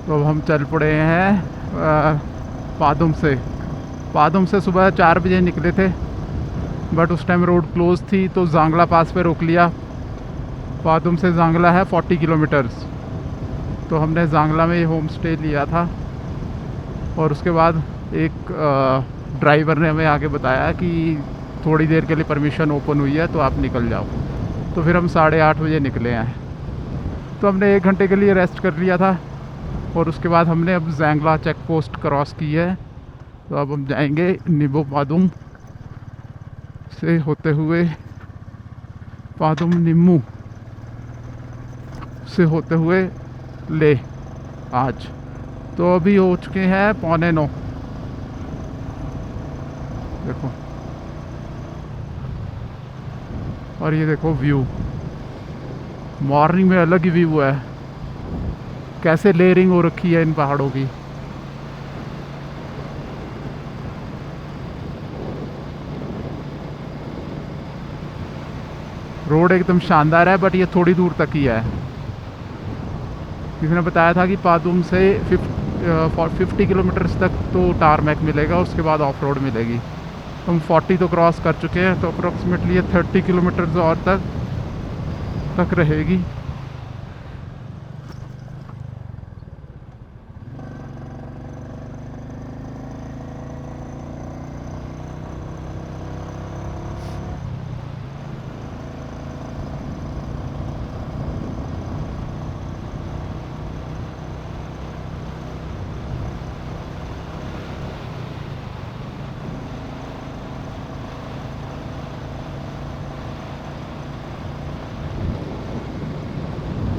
तो अब हम चल पड़े हैं पादुम से। पादुम से सुबह 4 बजे निकले थे, बट उस टाइम रोड क्लोज थी तो जांगला पास पे रोक लिया। पादुम से जांगला है 40 किलोमीटर्स। तो हमने जांगला में होम स्टे लिया था, और उसके बाद एक ड्राइवर ने हमें आगे बताया कि थोड़ी देर के लिए परमिशन ओपन हुई है तो आप निकल जाओ। तो फिर हम 8:30 बजे निकले हैं। तो हमने 1 घंटे के लिए रेस्ट कर लिया था, और उसके बाद हमने अब जैंगला चेक पोस्ट क्रॉस की है। तो अब हम जाएंगे निबो पादुम से होते हुए, पादुम निम्मू से होते हुए ले आज। तो अभी हो चुके हैं 8:45। देखो, और ये देखो व्यू, मॉर्निंग में अलग ही व्यू है। कैसे लेयरिंग हो रखी है इन पहाड़ों की। रोड एकदम शानदार है, बट ये थोड़ी दूर तक ही है। किसी ने बताया था कि पादुम से 50 किलोमीटर्स तक तो टारमैक मिलेगा, उसके बाद ऑफ रोड मिलेगी। हम 40 तो क्रॉस कर चुके हैं, तो अप्रोक्सीमेटली ये 30 किलोमीटर्स और तक रहेगी।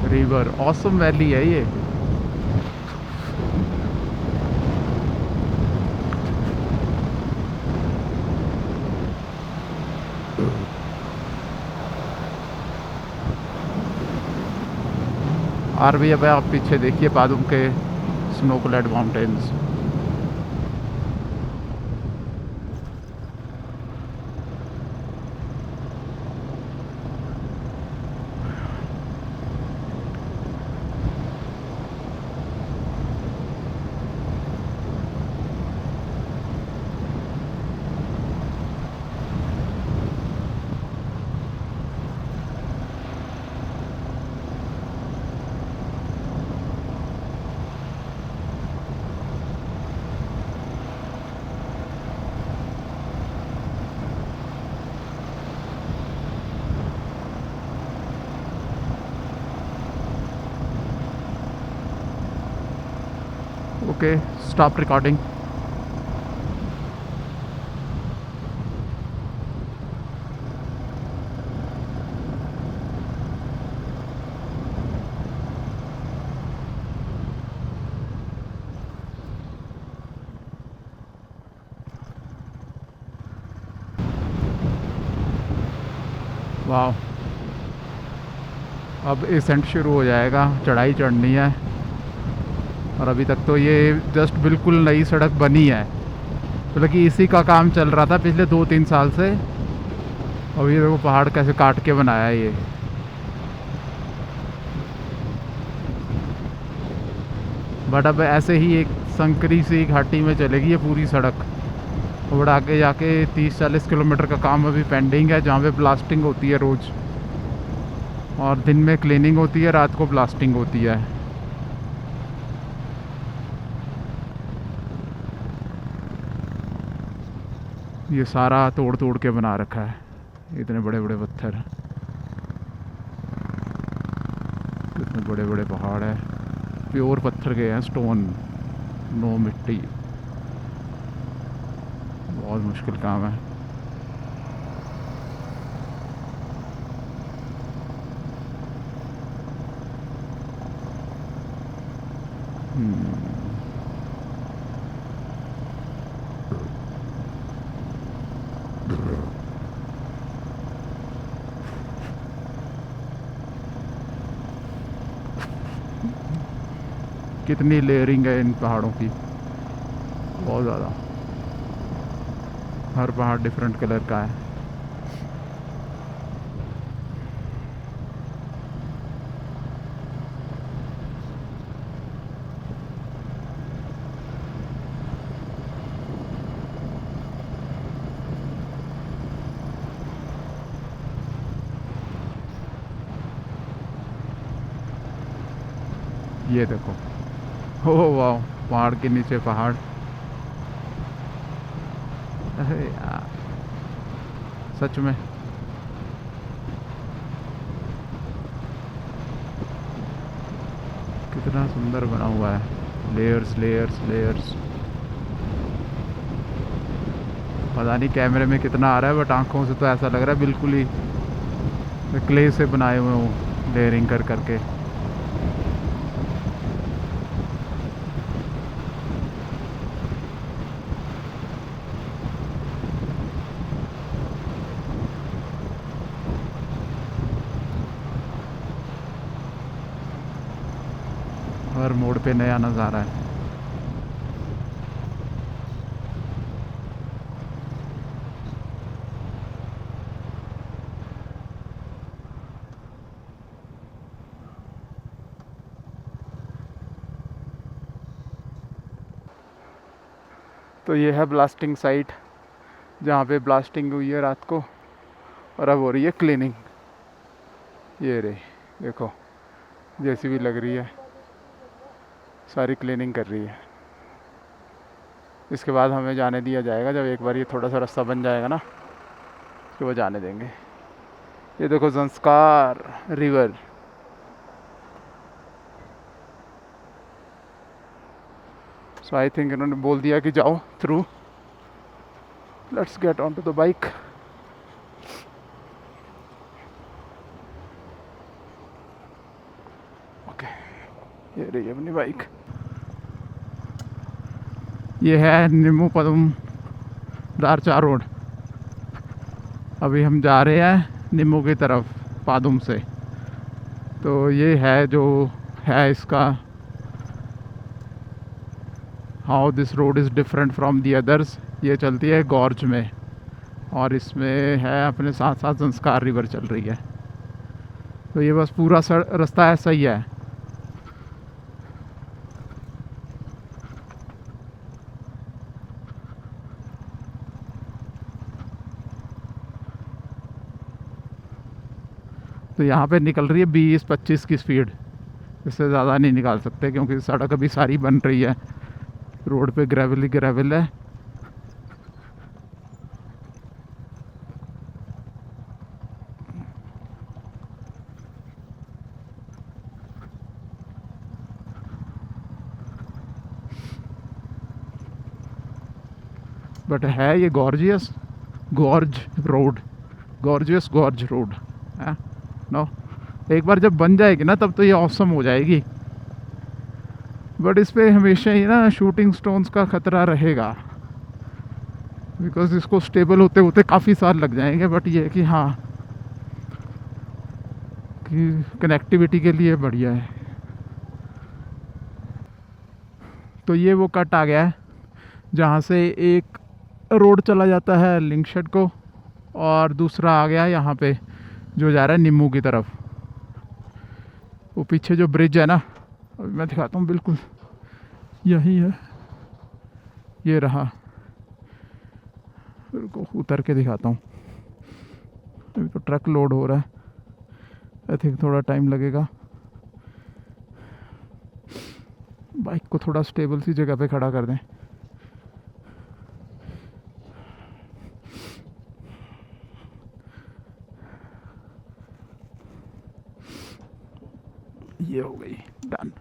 रिवर ऑसम वैली है ये। और भी अब आप पीछे देखिए पादुम के snow clad mountains. Okay, stop recording. वाह, अब एसेंट शुरू हो जाएगा, चढ़ाई चढ़नी है। और अभी तक तो ये जस्ट बिल्कुल नई सड़क बनी है, मतलब कि इसी का काम चल रहा था पिछले 2-3 साल से। और ये देखो पहाड़ कैसे काट के बनाया है ये। बट अब ऐसे ही एक संकरी सी घाटी में चलेगी ये पूरी सड़क। और आगे जाके 30-40 किलोमीटर का काम अभी पेंडिंग है, जहाँ पे ब्लास्टिंग होती है रोज़। और दिन में क्लीनिंग होती है, रात को ब्लास्टिंग होती है। ये सारा तोड़ तोड़ के बना रखा है, इतने बड़े बड़े पत्थर, इतने बड़े बड़े पहाड़ है। प्योर पत्थर के हैं, स्टोन, नो मिट्टी। बहुत मुश्किल काम है। कितनी लेयरिंग है इन पहाड़ों की, बहुत ज़्यादा। हर पहाड़ डिफरेंट कलर का है। ये देखो, हो वाह, पहाड़ के नीचे पहाड़। अरे यार, सच में कितना सुंदर बना हुआ है, लेयर्स लेयर्स लेयर्स। पता नहीं कैमरे में कितना आ रहा है, बट आंखों से तो ऐसा लग रहा है बिल्कुल ही क्ले से बनाए हुए हूँ, लेयरिंग कर करके। हर मोड़ पे नया नज़ारा है। तो ये है ब्लास्टिंग साइट, जहाँ पे ब्लास्टिंग हुई है रात को, और अब हो रही है क्लीनिंग। ये रे, देखो जेसीबी लग रही है, सारी क्लीनिंग कर रही है। इसके बाद हमें जाने दिया जाएगा, जब एक बार ये थोड़ा सा रास्ता बन जाएगा ना, उसके बाद जाने देंगे। ये देखो संस्कार रिवर। सो आई थिंक इन्होंने बोल दिया कि जाओ through. Let's get on to the bike. Okay, ये रही अपनी बाइक। ये है निम्मू पदम दारचा रोड। अभी हम जा रहे हैं निम्मू की तरफ पादुम से। तो ये है जो है इसका, how this road is different from the others. ये चलती है गॉर्ज में, और इसमें है अपने साथ साथ संस्कार रिवर चल रही है। तो ये बस पूरा रास्ता ऐसा ही है। तो यहाँ पे निकल रही है 20-25 की स्पीड, इससे ज़्यादा नहीं निकाल सकते क्योंकि सड़क अभी सारी बन रही है। रोड पे ग्रेवल ही ग्रेवल है। बट है ये gorgeous gorge road, gorgeous gorge road है नो। एक बार जब बन जाएगी ना, तब तो ये ऑसम हो जाएगी। बट इस पे हमेशा ही ना शूटिंग स्टोन्स का खतरा रहेगा, बिकॉज इसको स्टेबल होते होते काफ़ी साल लग जाएंगे। बट ये कि हाँ, कि कनेक्टिविटी के लिए बढ़िया है। तो ये वो कट आ गया है जहाँ से एक रोड चला जाता है लिंकशेड को, और दूसरा आ गया यहाँ पे जो जा रहा है निम्मू की तरफ। वो पीछे जो ब्रिज है ना, अभी मैं दिखाता हूँ, बिल्कुल यही है, ये रहा। को उतर के दिखाता हूँ। अभी तो ट्रक लोड हो रहा है, आई थिंक थोड़ा टाइम लगेगा। बाइक को थोड़ा स्टेबल सी जगह पे खड़ा कर दें। ये हो गई डन।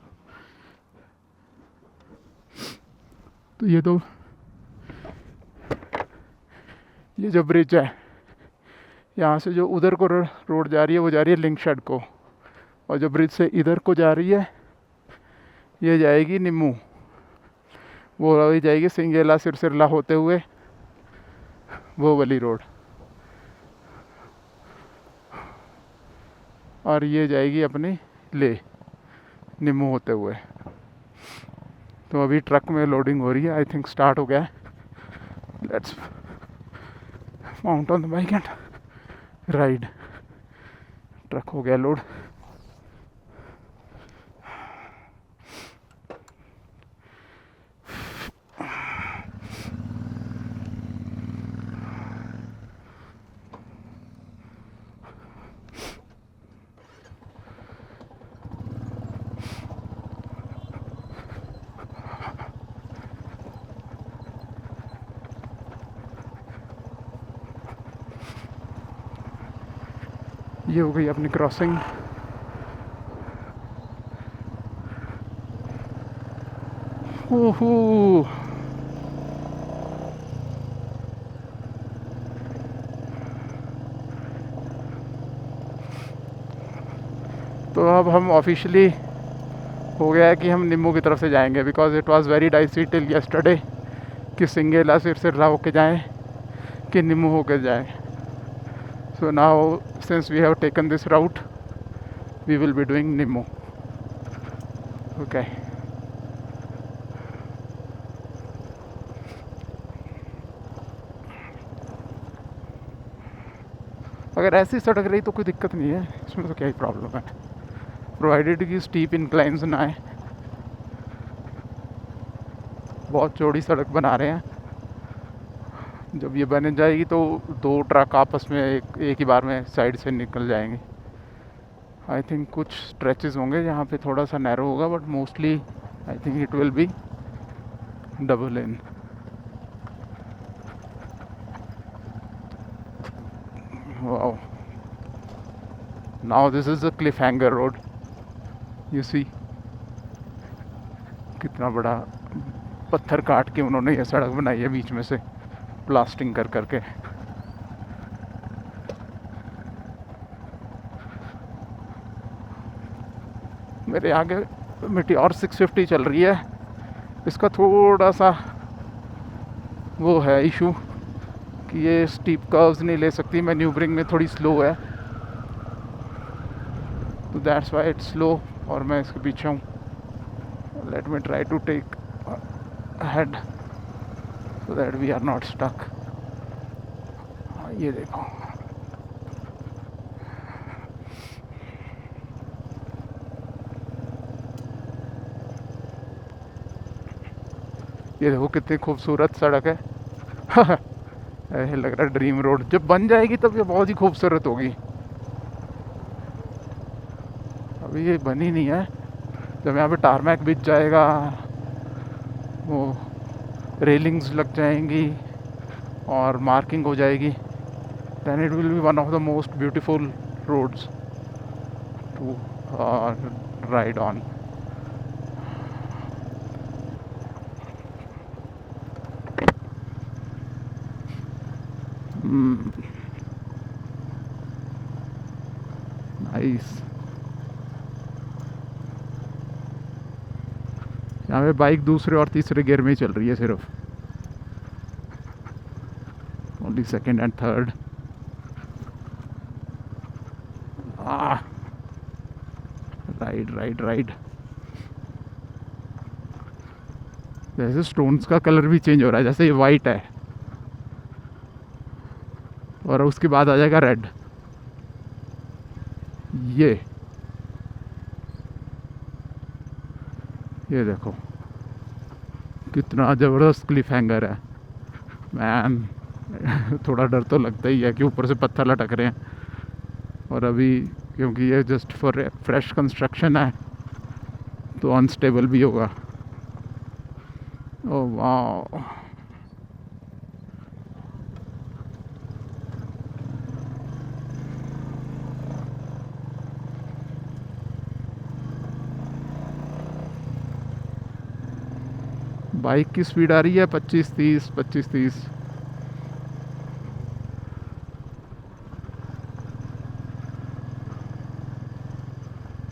तो ये जो ब्रिज है, यहाँ से जो उधर को रोड जा रही है वो जा रही है लिंकशेड को, और जो ब्रिज से इधर को जा रही है ये जाएगी निम्मू। वो अभी जाएगी सिंगेला सिरसिरला होते हुए वो वाली रोड, और ये जाएगी अपनी ले निम्मू होते हुए। तो अभी ट्रक में लोडिंग हो रही है, आई थिंक स्टार्ट हो गया है। Let's mount on the bike and ride. Truck हो गया लोड। ये हो गई अपनी क्रॉसिंग। ओहो, तो अब हम ऑफिशियली हो गया है कि हम निम्मू की तरफ से जाएंगे, because it was very dicey till yesterday कि सिंगेला सिरसिल्ला होके जाएं कि निम्मू होके जाएं। So now since we have taken this route we will be doing Nimmu. Okay, अगर ऐसी सड़क रही तो कोई दिक्कत नहीं है, इसमें तो क्या ही प्रॉब्लम है, प्रोवाइडेड कि स्टीप इंक्लाइंस ना आए। बहुत चौड़ी सड़क बना रहे हैं, जब ये बन जाएगी तो 2 ट्रक आपस में एक ही बार में साइड से निकल जाएंगे। आई थिंक कुछ स्ट्रेचेस होंगे जहाँ पे थोड़ा सा नैरो होगा, but mostly I think it will be double lane. Wow, now this is a cliff hanger road. You see कितना बड़ा पत्थर काट के उन्होंने ये सड़क बनाई है बीच में से प्लास्टिंग कर करके। मेरे आगे Meteor 650 चल रही है, इसका थोड़ा सा वो है इशू कि ये स्टीप कर्व्स नहीं ले सकती, मैन्यूवरिंग में थोड़ी स्लो है, तो दैट्स वाई इट्स स्लो और मैं इसके पीछे हूँ। Let me try to take head so that we are not stuck। ये देखो, ये देखो कितनी खूबसूरत सड़क है। ऐसे लग रहा है ड्रीम रोड, जब बन जाएगी तब ये बहुत ही खूबसूरत होगी। अभी ये बनी नहीं है, जब यहाँ पे टारमैक बिछ जाएगा, वो रेलिंग्स लग जाएंगी और मार्किंग हो जाएगी, then it will be one of the most beautiful roads to ride on। Nice. यहाँ पे बाइक दूसरे और तीसरे गियर में ही चल रही है सिर्फ, only second and third. Ride ride ride. जैसे स्टोन्स का कलर भी चेंज हो रहा है, जैसे ये वाइट है और उसके बाद आ जाएगा रेड। ये देखो कितना ज़बरदस्त क्लिफ हैंगर है मैन। थोड़ा डर तो लगता ही है कि ऊपर से पत्थर लटक रहे हैं, और अभी क्योंकि ये जस्ट फॉर फ्रेश कंस्ट्रक्शन है तो अनस्टेबल भी होगा। ओह वाह, बाइक की स्पीड आ रही है 25-30 25-30।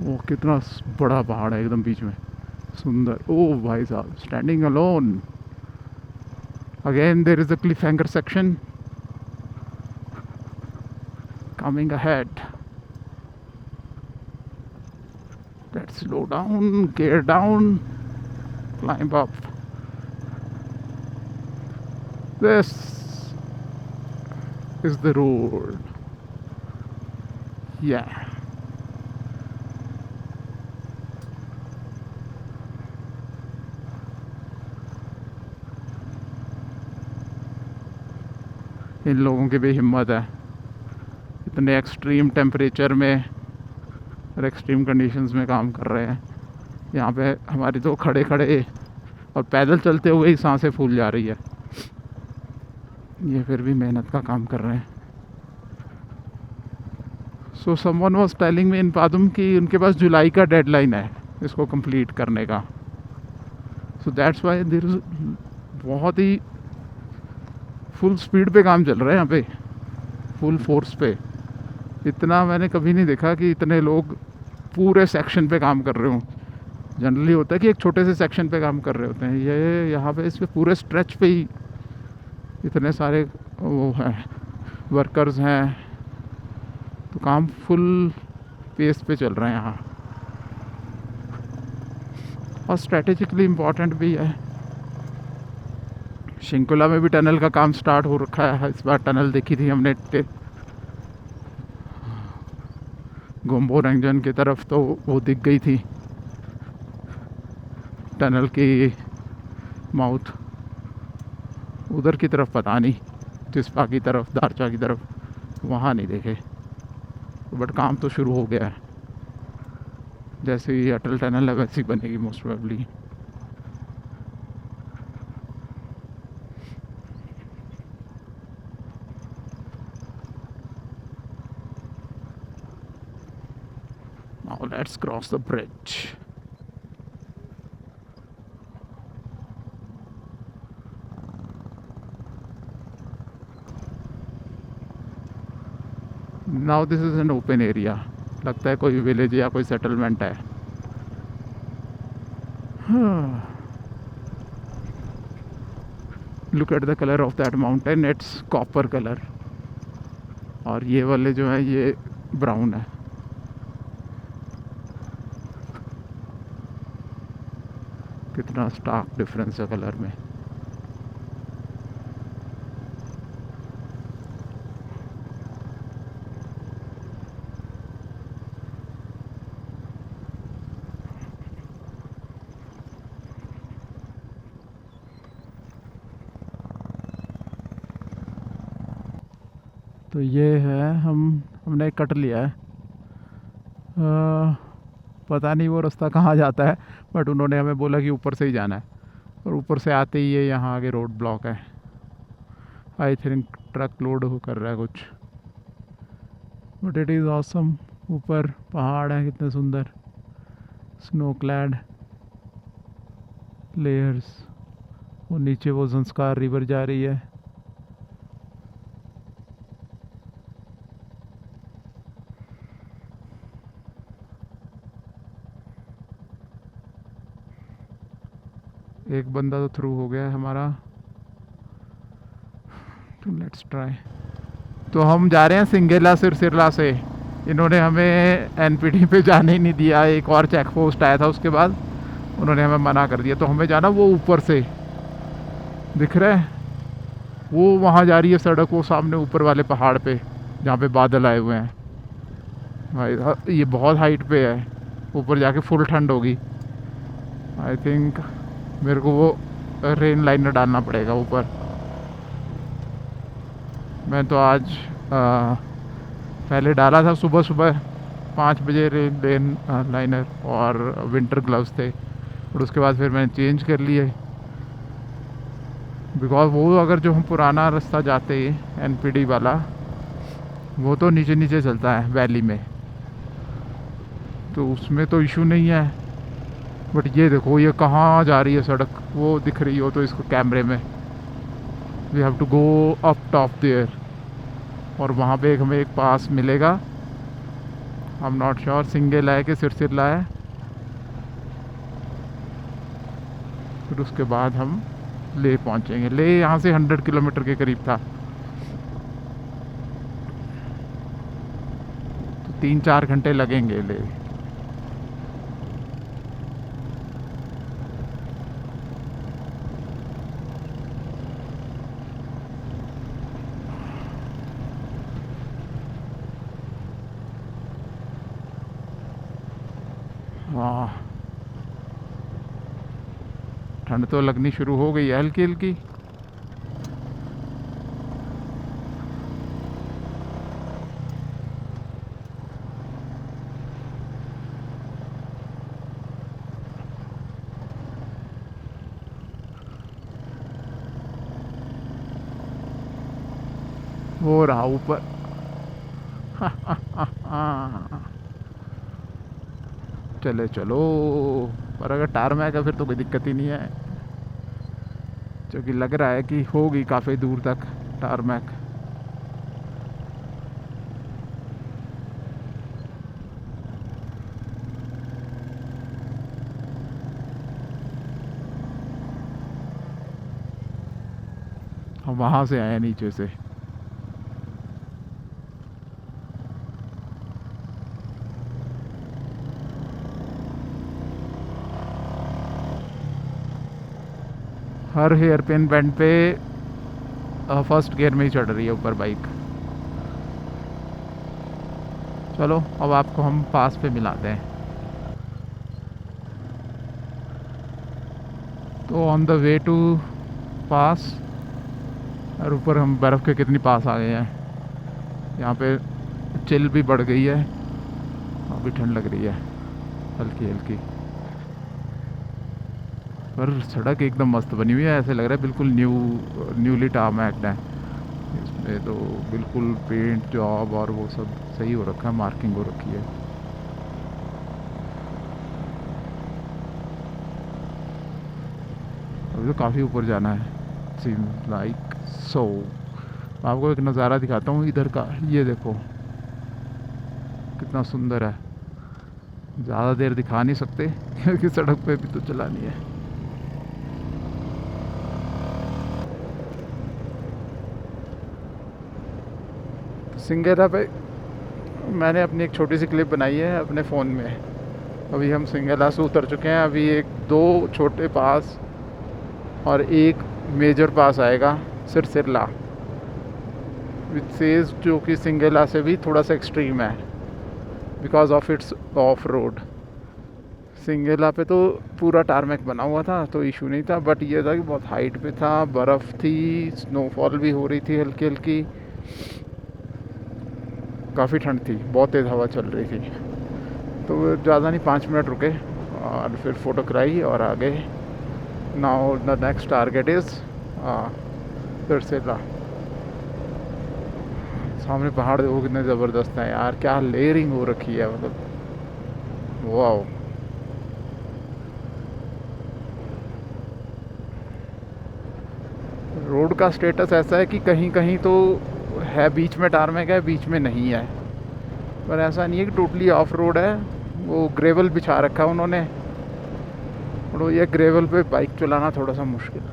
वो कितना बड़ा पहाड़ है एकदम बीच में, सुंदर। ओ भाई साहब, standing alone again there is a cliff hanger section coming ahead. Let's slow down, gear down, climb up। This is the road। Yeah। इन लोगों की भी हिम्मत है, इतने एक्सट्रीम टेम्परेचर में और एक्सट्रीम कंडीशंस में काम कर रहे हैं। यहाँ पे हमारी तो खड़े खड़े और पैदल चलते हुए ही सांसें फूल जा रही है, ये फिर भी मेहनत का काम कर रहे हैं। So someone was telling me in Padum कि उनके पास जुलाई का डेडलाइन है इसको कंप्लीट करने का. So that's why there is बहुत ही फुल स्पीड पे काम चल रहा है यहाँ पे, फुल फोर्स पे. इतना मैंने कभी नहीं देखा कि इतने लोग पूरे सेक्शन पे काम कर रहे हों. जनरली होता है कि एक छोटे से सेक्शन पे काम कर रहे होते हैं. ये यहाँ पे इस पे पूरे स्ट्रेच पे ही इतने सारे वो हैं, वर्कर्स हैं. तो काम फुल पेस पे चल रहा है यहाँ, और स्ट्रेटेजिकली इम्पोर्टेंट भी है. शिंकुला में भी टनल का काम स्टार्ट हो रखा है. इस बार टनल देखी थी हमने गोम्बो रंजन की तरफ, तो वो दिख गई थी टनल की माउथ. उधर की तरफ पता नहीं, जिस्पा की तरफ, दारचा की तरफ वहाँ नहीं देखे. बट काम तो शुरू हो गया है. जैसे ही अटल टनल है वैसी बनेगी most probably. Now let's cross the bridge. Now this is an open area. लगता है कोई विलेज या कोई सेटलमेंट है. Look at the color of that mountain. It's copper color. और ये वाले जो है ये ब्राउन है. कितना स्टार्क डिफरेंस है कलर में. तो ये है हमने कट लिया है. पता नहीं वो रास्ता कहाँ जाता है, बट उन्होंने हमें बोला कि ऊपर से ही जाना है. और ऊपर से आते ही ये यहाँ आगे रोड ब्लॉक है. आई थिंक ट्रक लोड हो कर रहा है कुछ. But it is awesome. ऊपर पहाड़ है कितने सुंदर, स्नो क्लैड लेयर्स. वो नीचे वो संस्कार रिवर जा रही है. एक बंदा तो थ्रू हो गया है हमारा. तो लेट्स ट्राई. तो हम जा रहे हैं सिंगेला सिरसिरला से. इन्होंने हमें एनपीटी पे जाने ही नहीं दिया. एक और चेक पोस्ट आया था, उसके बाद उन्होंने हमें मना कर दिया. तो हमें जाना वो ऊपर से दिख रहा है, वो वहाँ जा रही है सड़क, वो सामने ऊपर वाले पहाड़ पे जहाँ पे बादल आए हुए हैं. भाई ये बहुत हाइट पे है. ऊपर जाके फुल ठंड होगी. आई थिंक मेरे को वो रेन लाइनर डालना पड़ेगा ऊपर. मैं तो आज पहले डाला था सुबह सुबह 5 बजे रेन लाइनर, और विंटर ग्लव्स थे. और उसके बाद फिर मैंने चेंज कर लिए, बिकॉज वो अगर जो हम पुराना रास्ता जाते एनपीडी वाला, वो तो नीचे नीचे चलता है वैली में, तो उसमें तो इशू नहीं है. बट ये देखो ये कहाँ जा रही है सड़क, वो दिख रही हो तो इसको कैमरे में. We have to go up top there. और वहाँ पे हमें एक पास मिलेगा. I am not sure Singela है कि सिरसिरला है. फिर उसके बाद हम ले पहुँचेंगे. ले यहाँ से 100 किलोमीटर के करीब था. तो 3-4 घंटे लगेंगे ले. हाँ, ठंड तो लगनी शुरू हो गई है हल्की हल्की. वो रहा ऊपर, चले चलो। पर अगर टारमैक है फिर तो कोई दिक्कत ही नहीं है, क्योंकि लग रहा है कि होगी काफ़ी दूर तक टारमैक। हम वहाँ से आए नीचे से। हर हेयर पिन बेंड पे फर्स्ट गियर में ही चढ़ रही है ऊपर बाइक। चलो अब आपको हम पास पे मिलाते हैं। तो ऑन द वे टू पास, और ऊपर हम बर्फ़ के कितनी पास आ गए हैं। यहाँ पे चिल भी बढ़ गई है, अभी ठंड लग रही है हल्की हल्की। पर सड़क एकदम मस्त बनी हुई है, ऐसे लग रहा है बिल्कुल न्यूली टारमैक्ड है। इसमें तो बिल्कुल पेंट जॉब और वो सब सही हो रखा है, मार्किंग हो रखी है। अभी तो काफ़ी ऊपर जाना है, सीम्स लाइक सो। आपको एक नज़ारा दिखाता हूँ इधर का, ये देखो कितना सुंदर है। ज़्यादा देर दिखा नहीं सकते क्योंकि सड़क पे भी तो चलानी है। सिंगेला पे मैंने अपनी एक छोटी सी क्लिप बनाई है अपने फ़ोन में। अभी हम सिंगेला से उतर चुके हैं। अभी एक दो छोटे पास और एक मेजर पास आएगा, सिरसिरला, विच सेज, जो कि सिंगेला से भी थोड़ा सा एक्सट्रीम है because of it's off road. Singela पे तो पूरा टारमैक बना हुआ था तो इशू नहीं था, बट ये था कि बहुत हाइट पे था, बर्फ़ थी, स्नोफॉल भी हो रही थी हल्की हल्की, काफ़ी ठंड थी, बहुत तेज़ हवा चल रही थी। तो ज़्यादा नहीं, 5 मिनट रुके और फिर फ़ोटो कराई और आगे। Now the next target is Sirsirla. सामने पहाड़ देखो कितने ज़बरदस्त हैं यार, क्या लेयरिंग हो रखी है, मतलब वाओ। रोड का स्टेटस ऐसा है कि कहीं कहीं तो है बीच में टारमैक है, बीच में नहीं है, पर ऐसा नहीं है कि टोटली ऑफ रोड है। वो ग्रेवल बिछा रखा है उन्होंने, और ये ग्रेवल पे बाइक चलाना थोड़ा सा मुश्किल है।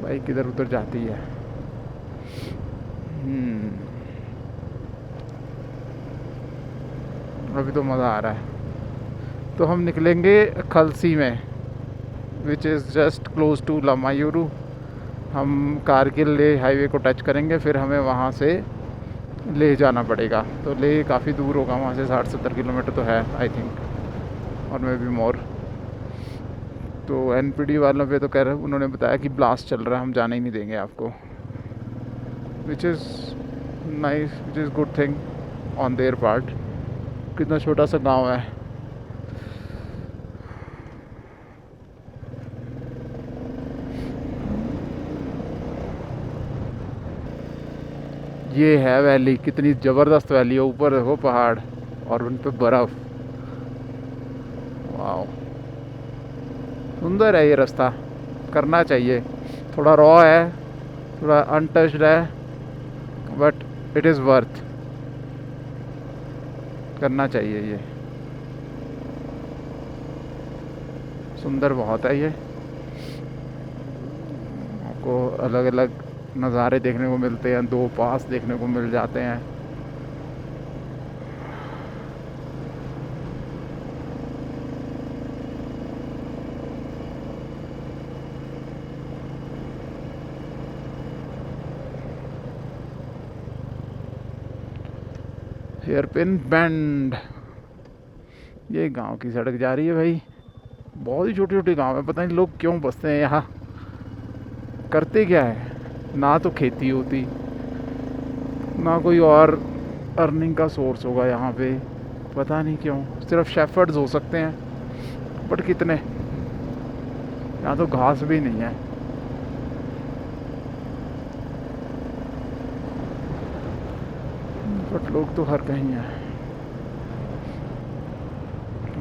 बाइक इधर उधर जाती है। अभी तो मज़ा आ रहा है। तो हम निकलेंगे खलसी में, which is just close to Lamayuru. हम कारगिल ले हाईवे को टच करेंगे, फिर हमें वहाँ से ले जाना पड़ेगा। तो ले काफ़ी दूर होगा, वहाँ से 60-70 किलोमीटर तो है आई थिंक, और मे बी मोर। तो एनपीडी वालों पे तो कह रहे, उन्होंने बताया कि ब्लास्ट चल रहा है, हम जाने ही नहीं देंगे आपको, which is nice, which is good thing on their part. कितना छोटा सा गांव है। ये है वैली, कितनी ज़बरदस्त वैली है, ऊपर देखो पहाड़ और उन पे बर्फ़। वाह, सुंदर है ये रास्ता, करना चाहिए। थोड़ा रॉ है, थोड़ा अनटच्ड है, बट इट इज़ वर्थ, करना चाहिए। ये सुंदर बहुत है, ये आपको अलग अलग नज़ारे देखने को मिलते हैं, दो पास देखने को मिल जाते हैं। हेयरपिन बैंड, ये गांव की सड़क जा रही है भाई। बहुत ही छोटी छोटी गांव है, पता नहीं लोग क्यों बसते हैं यहाँ, करते क्या है। ना तो खेती होती, ना कोई और अर्निंग का सोर्स होगा यहाँ पे, पता नहीं क्यों। सिर्फ शेफर्ड्स हो सकते हैं, बट कितने, यहाँ तो घास भी नहीं है। बट लोग तो हर कहीं हैं.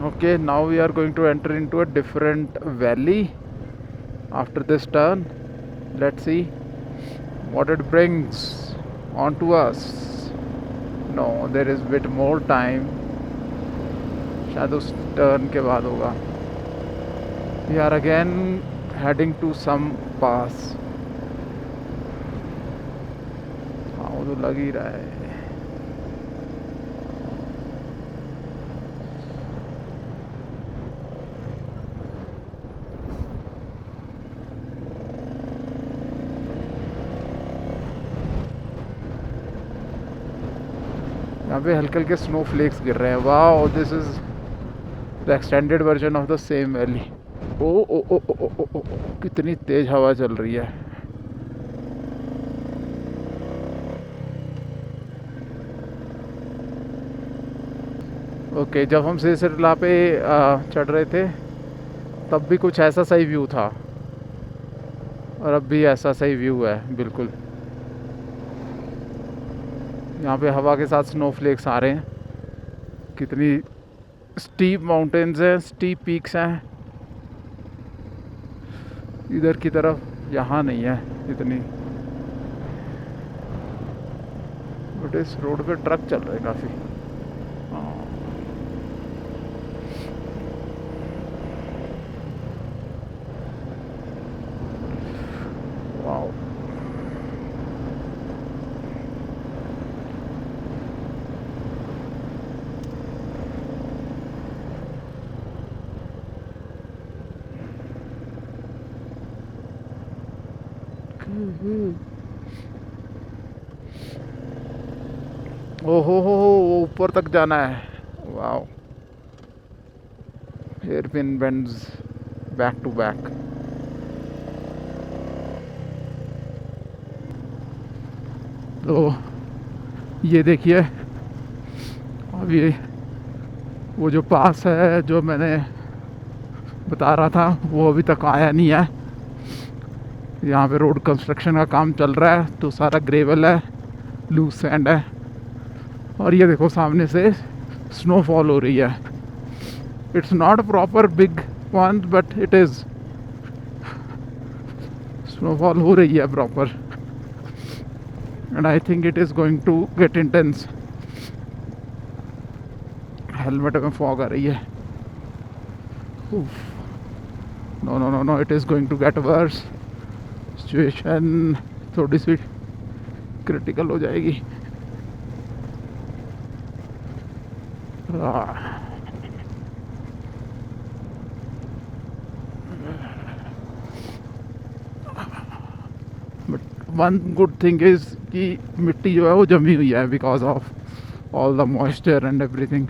Okay, now we are going to enter into a different valley after this turn. Let's see what it brings onto us. No, there is bit more time. शायद उस टर्न के बाद होगा. We are again heading to some pass. हाँ, वो तो लग ही रहा है. यहाँ पे हल्के हल्के स्नो फ्लेक्स गिर रहे हैं. Wow, this is the extended version of the same valley. Oh oh oh oh oh oh oh, कितनी तेज हवा चल रही है. ओके, जब हम सिरसिरला पे चढ़ रहे थे तब भी कुछ ऐसा सही व्यू था और अब भी ऐसा सही व्यू है बिल्कुल. यहाँ पे हवा के साथ स्नोफ्लेक्स आ रहे हैं. कितनी स्टीप माउंटेन्स हैं, स्टीप पीक्स हैं. इधर की तरफ यहाँ नहीं है इतनी, बट इस रोड पे ट्रक चल रहे हैं काफ़ी. वाओ, ओहो हो, वो ऊपर तक जाना है. Wow, hairpin bends back to back. तो ये देखिए, अब ये वो जो पास है जो मैंने बता रहा था वो अभी तक आया नहीं है. यहाँ पे रोड कंस्ट्रक्शन का काम चल रहा है तो सारा ग्रेवल है, लूज सैंड है. और ये देखो सामने से स्नोफॉल हो रही है. It's not proper big one but it is snowfall हो रही है proper. And I think it is going to get intense. Helmet में फॉग आ रही है. No no no no, it is going to get worse. Situation थोड़ी सी critical हो जाएगी. But one good thing is कि मिट्टी जो है वो जमी हुई है because of all the moisture and everything.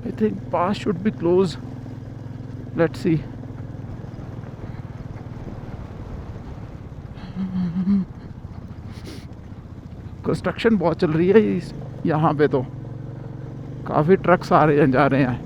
I think pass should be closed. Let's see. Construction बहुत चल रही है यहाँ पे. तो काफ़ी ट्रक्स आ रहे हैं जा रहे हैं.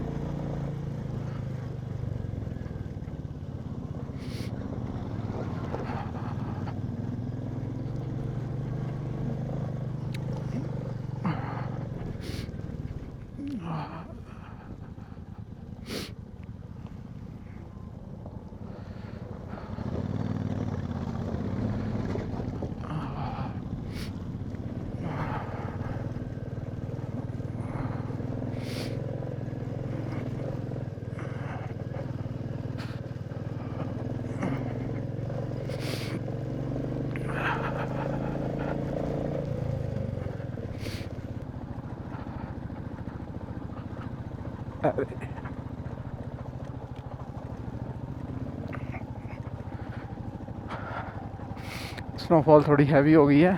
स्नोफॉल थोड़ी हैवी हो गई है.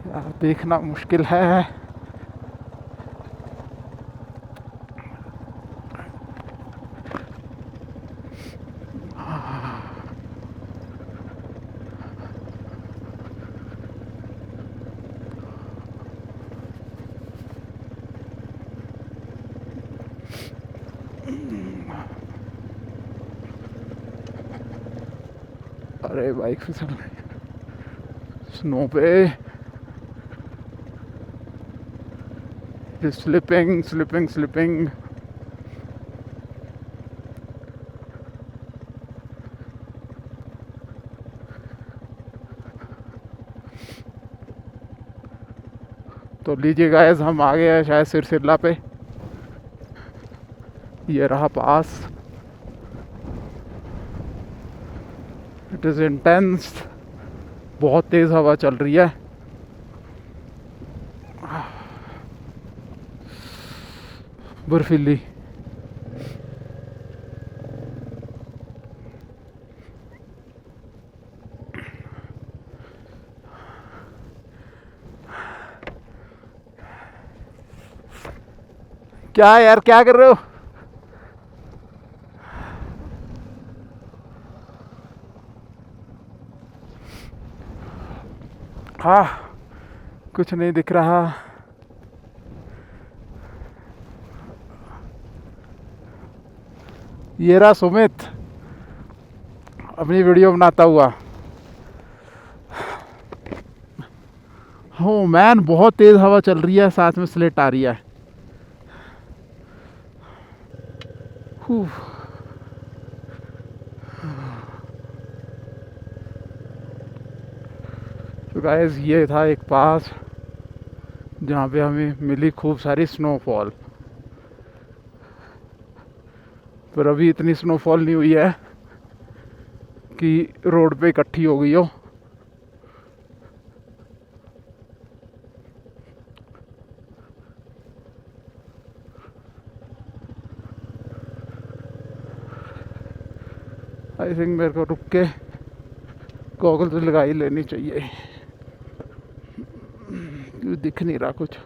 यार देखना मुश्किल है. अरे बाइक फिसल रही स्नो पे। Slipping slipping slipping. तो लीजिए गाइस, हम आ गए हैं शायद सिरसिल्ला पे। ये रहा पास। इट इज़ इंटेंस, बहुत तेज़ हवा चल रही है। बर्फीली। क्या यार, क्या कर रहे हो? हाँ, कुछ नहीं दिख रहा। ये रहा सुमित अपनी वीडियो बनाता हुआ। हो मैन, बहुत तेज़ हवा चल रही है, साथ में स्लेट आ रही है। तो गाइस, ये था एक पास जहाँ पे हमें मिली खूब सारी स्नोफॉल। पर अभी इतनी स्नोफॉल नहीं हुई है कि रोड पे इकट्ठी हो गई हो। आई थिंक मेरे को रुक के गॉगल्स लगा ही लेनी चाहिए, क्योंकि दिख नहीं रहा कुछ।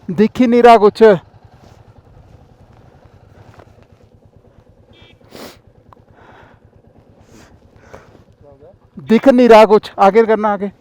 दिख ही नहीं रहा कुछ। दिख नहीं रहा कुछ, आगे करना, आगे।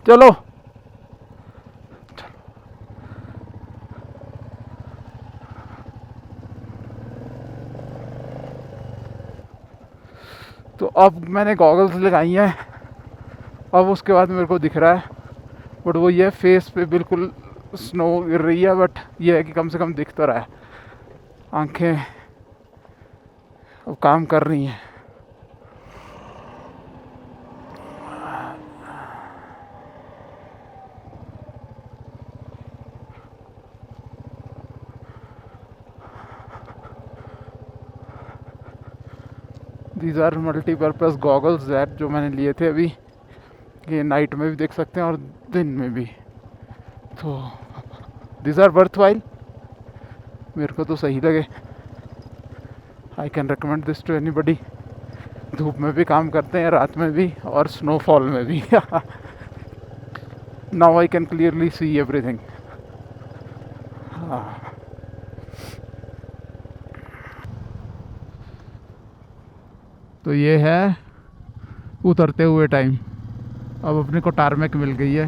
चलो, तो अब मैंने गॉगल्स लगाई हैं। अब उसके बाद मेरे को दिख रहा है, बट वो ये फेस पे बिल्कुल स्नो गिर रही है, बट ये है कि कम से कम दिख तो रहा है। आंखें अब काम कर रही हैं। These are multipurpose goggles that जो मैंने लिए थे अभी। ये नाइट में भी देख सकते हैं और दिन में भी। तो दीज आर वर्थ वाइल, मेरे को तो सही लगे। I can recommend this to anybody. धूप में भी काम करते हैं, रात में भी, और स्नोफॉल में भी। Now I can clearly see everything. तो ये है उतरते हुए टाइम। अब अपने को टारमेक मिल गई है,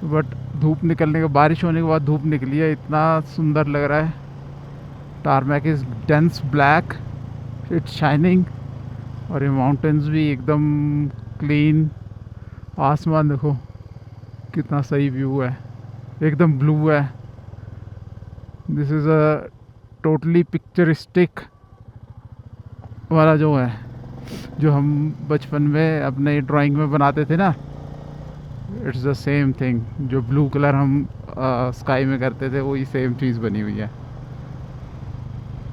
बट धूप निकलने के, बारिश होने के बाद धूप निकली है, इतना सुंदर लग रहा है। Tarmac is dense black, it's shining. और ये माउंटेन्स भी एकदम क्लीन। आसमान देखो कितना सही व्यू है, एकदम ब्लू है। दिस इज़ अ टोटली पिक्चरिस्टिक वाला जो है, जो हम बचपन में अपने ड्राइंग में बनाते थे ना, इट्स द सेम थिंग। जो ब्लू कलर हम स्काई में करते थे, वही सेम चीज़ बनी हुई है।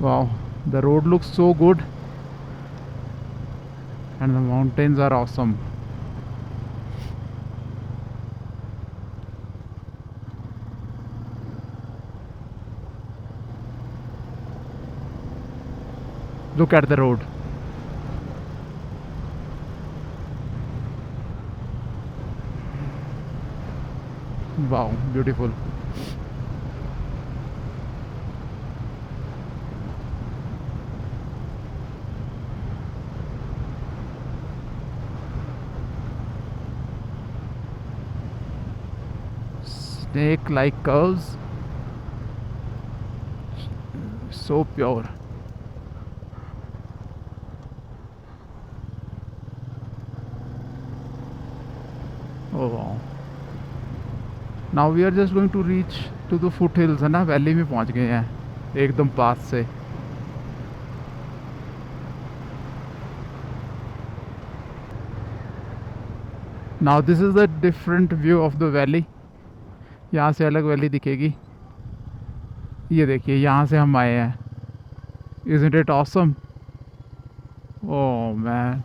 Wow, the road looks so good and the mountains are awesome. Look at the road. Wow, beautiful. Snake-like curves, so pure. Oh wow. Now we are just going to reach to the foothills, है ना, valley में पहुंच गए हैं एकदम पास से। Now this is the different view of the valley. यहाँ से अलग वैली दिखेगी। ये देखिए, यहाँ से हम आए हैं। Isn't it awesome? Oh man.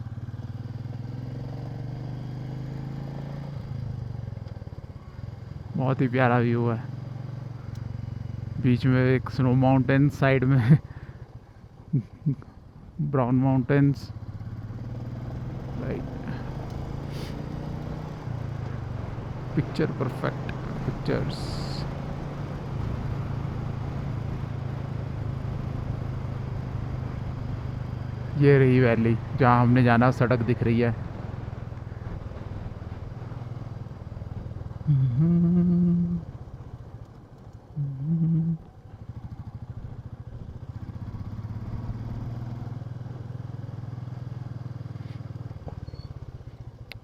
बहुत ही प्यारा व्यू है। बीच में एक स्नो माउंटेन, साइड में brown mountains. Right, picture perfect pictures. ये रही वैली जहाँ हमने जाना, सड़क दिख रही है।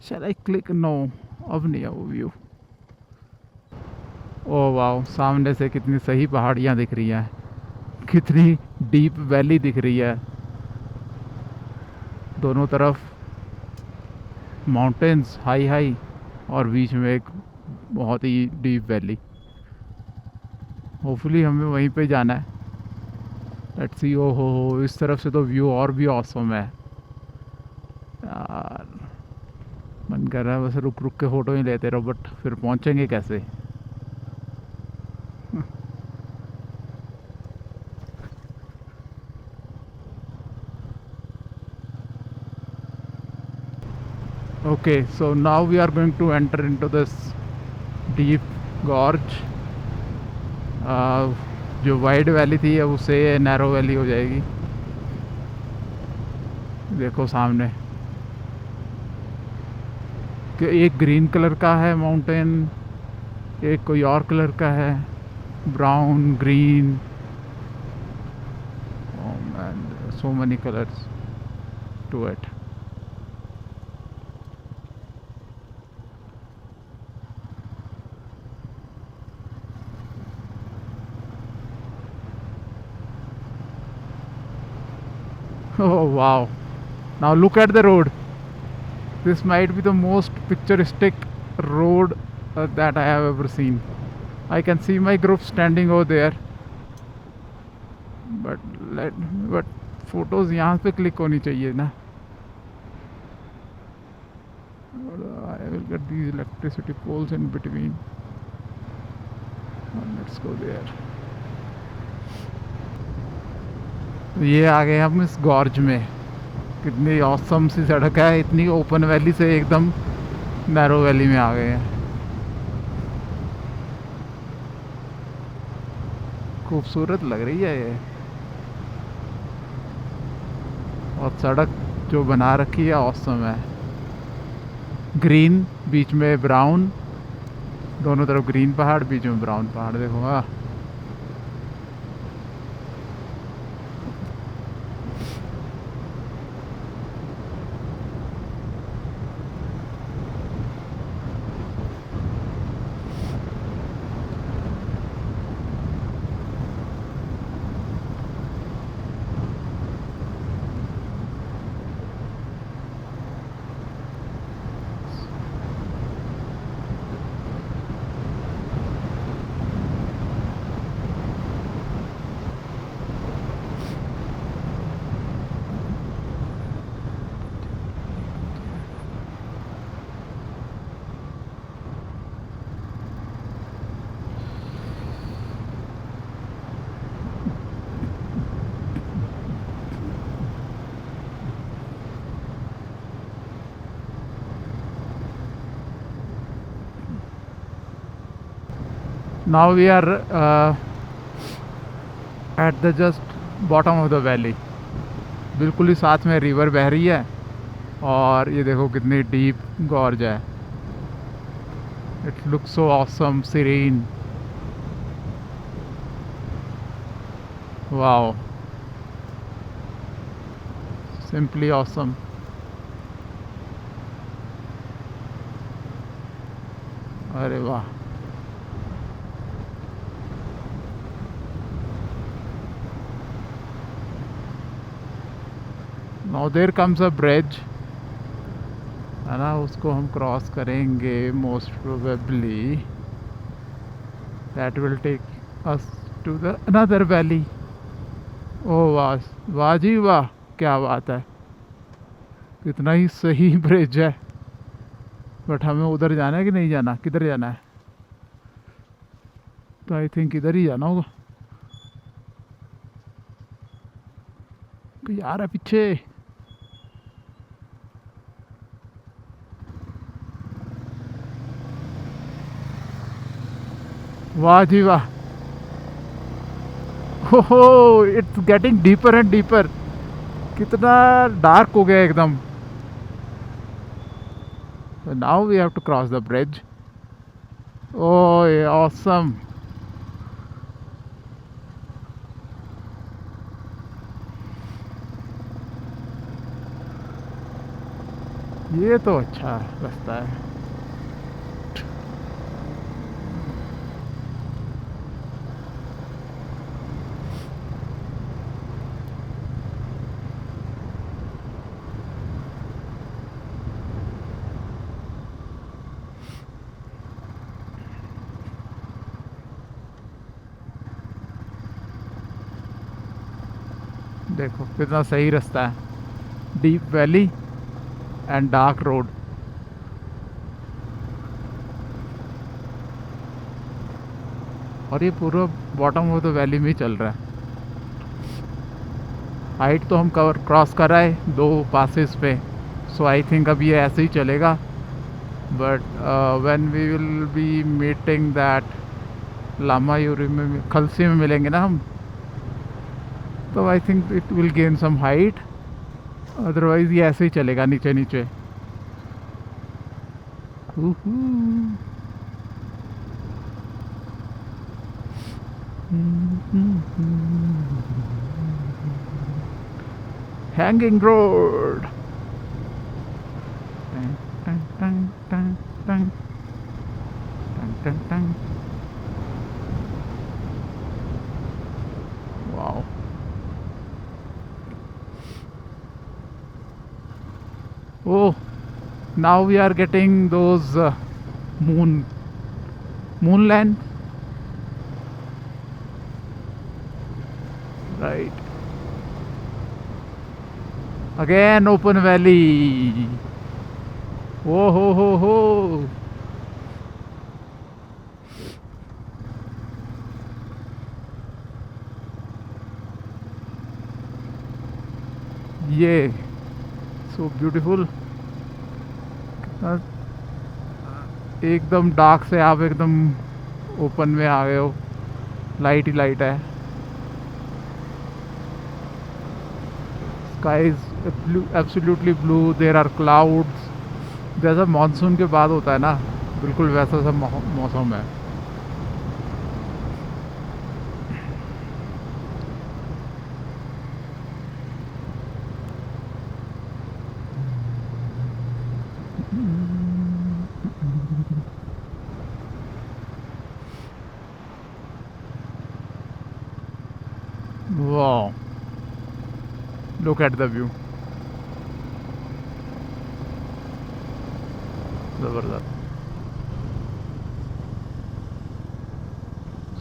Shall I click? No, अब नहीं है वो व्यू। ओह वाह, सामने से कितनी सही पहाड़ियाँ दिख रही हैं, कितनी डीप वैली दिख रही है। दोनों तरफ माउंटेन्स हाई हाई, और बीच में एक बहुत ही डीप वैली। होपफुली हमें वहीं पे जाना है। Let's see. ओ हो, इस तरफ से तो व्यू और भी ऑसम है यार। मन कर रहा है बस रुक रुक के फ़ोटो ही लेते रहो, बट फिर पहुंचेंगे कैसे? Okay, so now we are going to enter into this deep gorge. जो वाइड वैली थी अब उससे नैरो वैली हो जाएगी। देखो सामने कि एक ग्रीन कलर का है माउंटेन, एक कोई और कलर का है, brown, green. Oh man, so many colours to it. Oh wow, now look at the road. This might be the most picturesque road that I have ever seen. I can see my group standing over there, but photos यहाँ पे click होनी चाहिए ना। I will get these electricity poles in between. Let's go there. ये आ गए हम इस gorge में। कितनी ऑसम सी सड़क है, इतनी ओपन वैली से एकदम नैरो वैली में आ गए हैं। खूबसूरत लग रही है ये, और सड़क जो बना रखी है ऑसम है। ग्रीन, बीच में ब्राउन, दोनों तरफ ग्रीन पहाड़, बीच में ब्राउन पहाड़। देखो हाँ। Now we are at the just bottom of the valley. बिल्कुल ही साथ में रिवर बह रही है और ये देखो कितनी डीप गॉर्ज है। It looks so awesome, serene. Wow, simply awesome. अरे वाह। Now there comes a bridge, है ना, उसको हम क्रॉस करेंगे most probably. That will take us to the another valley. Oh वाह, वाह जी वाह, क्या बात है। कितना ही सही ब्रिज है। बट हमें उधर जाना है कि नहीं जाना, किधर जाना है? तो आई थिंक इधर ही जाना होगा। कोई आ रहा है पीछे। वाह जी वाह। हो, it's getting deeper and deeper. कितना डार्क हो गया एकदम। Now we have to cross the bridge. Oh awesome. ये तो अच्छा रास्ता है। देखो कितना सही रास्ता है। Deep valley and dark road. और ये पूरा बॉटम ऑफ द वैली में ही चल रहा है। हाइट तो हम कवर क्रॉस कर आए दो पासेस पे, सो आई थिंक अब ये ऐसे ही चलेगा। But when we will be meeting that Lamayuru में, खलसी में मिलेंगे ना हम, तो I think it will gain some height. Otherwise ये ऐसे ही चलेगा नीचे नीचे। Hanging road. Dun, dun, dun, dun, dun, dun, dun. Wow. Oh, now we are getting those moonland. Right. Again open valley. Oh ho. ये so beautiful. एकदम dark से आप एकदम ओपन में आ गए हो। लाइट ही लाइट है। Sky is absolutely blue. There are clouds. जैसा मानसून के बाद होता है ना, बिल्कुल वैसा सा मौसम है। वाह, लुक एट द व्यू, ज़बरदस्त।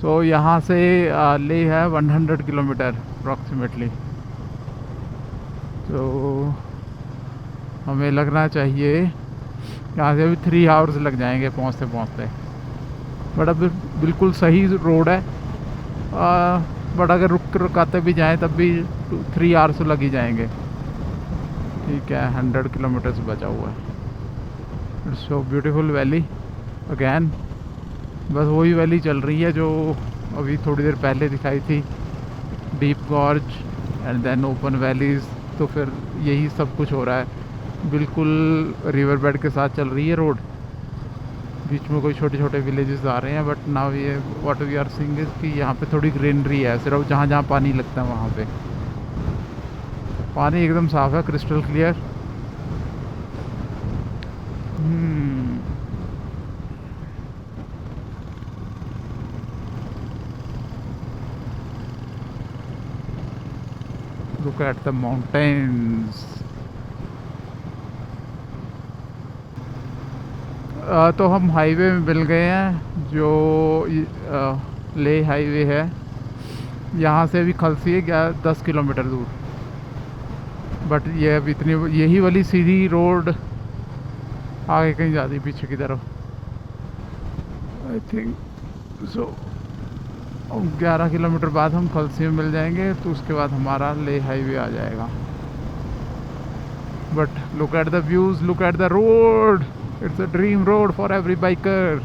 सो यहाँ से ले है 100 किलोमीटर अप्रॉक्सीमेटली। तो हमें लगना चाहिए यहाँ से अभी 3 आवर्स लग जाएंगे पहुँचते पहुँचते। बट अब बिल्कुल सही रोड है, बट अगर रुकाते भी जाएं तब भी 3 आवर्स तो लग ही जाएंगे। ठीक है, 100 किलोमीटर से बचा हुआ है। It's so beautiful valley again. बस वही वैली चल रही है जो अभी थोड़ी देर पहले दिखाई थी, deep gorge and then open valleys. तो फिर यही सब कुछ हो रहा है, बिल्कुल रिवर बेड के साथ चल रही है रोड। बीच में कोई छोटे छोटे विलेजेस आ रहे हैं, बट नाउ ये what we are seeing is कि यहाँ पे थोड़ी ग्रीनरी है, सिर्फ जहाँ जहाँ पानी लगता है वहाँ पे पानी एकदम साफ़ है, crystal clear. Look at the mountains. तो हम हाईवे में मिल गए हैं, जो ले हाईवे है। यहाँ से भी खलसी है 10 किलोमीटर दूर। बट ये अब इतनी यही वाली सीधी रोड आगे कहीं जाती पीछे की तरफ, आई थिंक सो। 11 किलोमीटर बाद हम खलसी में मिल जाएंगे, तो उसके बाद हमारा ले हाईवे आ जाएगा। But look at the views, look at the road, it's a dream road for every biker.